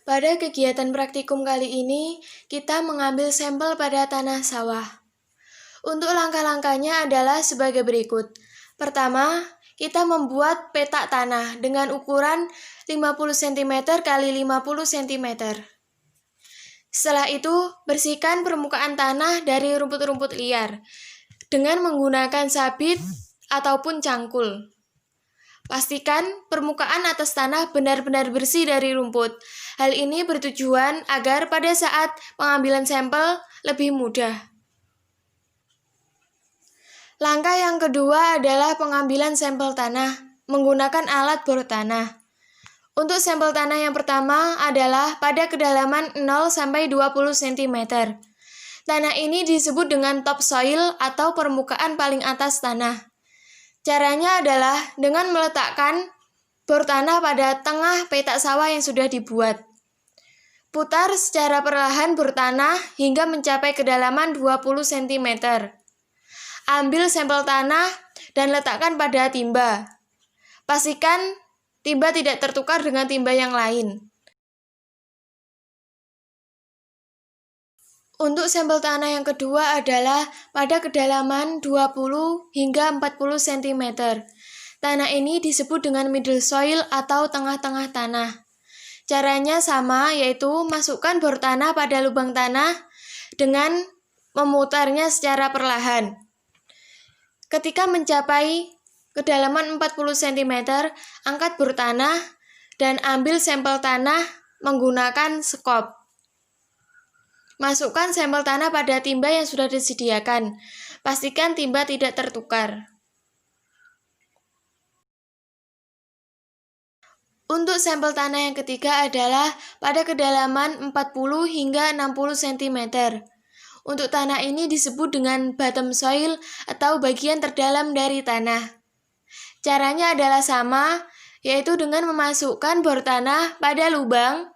Pada kegiatan praktikum kali ini, kita mengambil sampel pada tanah sawah. Untuk langkah-langkahnya adalah sebagai berikut. Pertama, kita membuat petak tanah dengan ukuran 50 cm x 50 cm. Setelah itu, bersihkan permukaan tanah dari rumput-rumput liar dengan menggunakan sabit ataupun cangkul. Pastikan permukaan atas tanah benar-benar bersih dari rumput. Hal ini bertujuan agar pada saat pengambilan sampel lebih mudah. Langkah yang kedua adalah pengambilan sampel tanah menggunakan alat bor tanah. Untuk sampel tanah yang pertama adalah pada kedalaman 0-20 cm. Tanah ini disebut dengan topsoil atau permukaan paling atas tanah. Caranya adalah dengan meletakkan bor tanah pada tengah petak sawah yang sudah dibuat. Putar secara perlahan bor tanah hingga mencapai kedalaman 20 cm. Ambil sampel tanah dan letakkan pada timba. Pastikan timba tidak tertukar dengan timba yang lain. Untuk sampel tanah yang kedua adalah pada kedalaman 20 hingga 40 cm. Tanah ini disebut dengan middle soil atau tengah-tengah tanah. Caranya sama, yaitu masukkan bor tanah pada lubang tanah dengan memutarnya secara perlahan. Ketika mencapai kedalaman 40 cm, angkat bor tanah dan ambil sampel tanah menggunakan skop. Masukkan sampel tanah pada timba yang sudah disediakan. Pastikan timba tidak tertukar. Untuk sampel tanah yang ketiga adalah pada kedalaman 40 hingga 60 cm. Untuk tanah ini disebut dengan bottom soil atau bagian terdalam dari tanah. Caranya adalah sama, yaitu dengan memasukkan bor tanah pada lubang,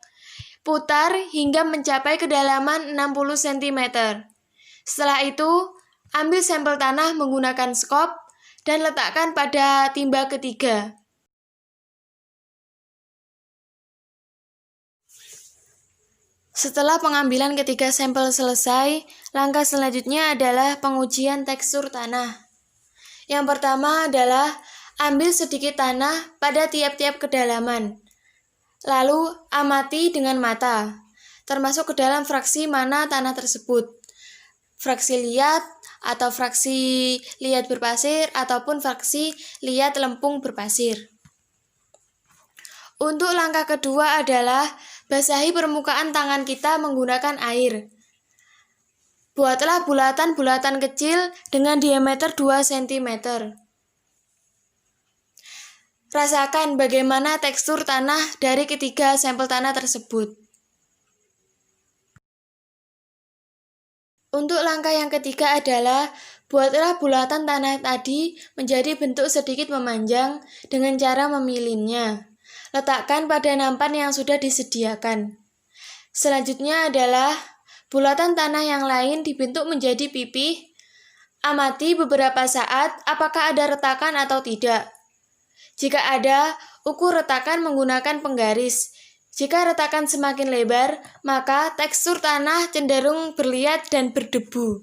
putar hingga mencapai kedalaman 60 cm. Setelah itu, ambil sampel tanah menggunakan skop dan letakkan pada timba ketiga. Setelah pengambilan ketiga sampel selesai, langkah selanjutnya adalah pengujian tekstur tanah. Yang pertama adalah ambil sedikit tanah pada tiap-tiap kedalaman. Lalu amati dengan mata, termasuk ke dalam fraksi mana tanah tersebut. Fraksi liat atau fraksi liat berpasir ataupun fraksi liat lempung berpasir. Untuk langkah kedua adalah basahi permukaan tangan kita menggunakan air. Buatlah bulatan-bulatan kecil dengan diameter 2 cm. Rasakan bagaimana tekstur tanah dari ketiga sampel tanah tersebut. Untuk langkah yang ketiga adalah buatlah bulatan tanah tadi menjadi bentuk sedikit memanjang dengan cara memilinnya. Letakkan pada nampan yang sudah disediakan. Selanjutnya adalah bulatan tanah yang lain dibentuk menjadi pipih. Amati beberapa saat apakah ada retakan atau tidak. Jika ada, ukur retakan menggunakan penggaris. Jika retakan semakin lebar, maka tekstur tanah cenderung berliat dan berdebu.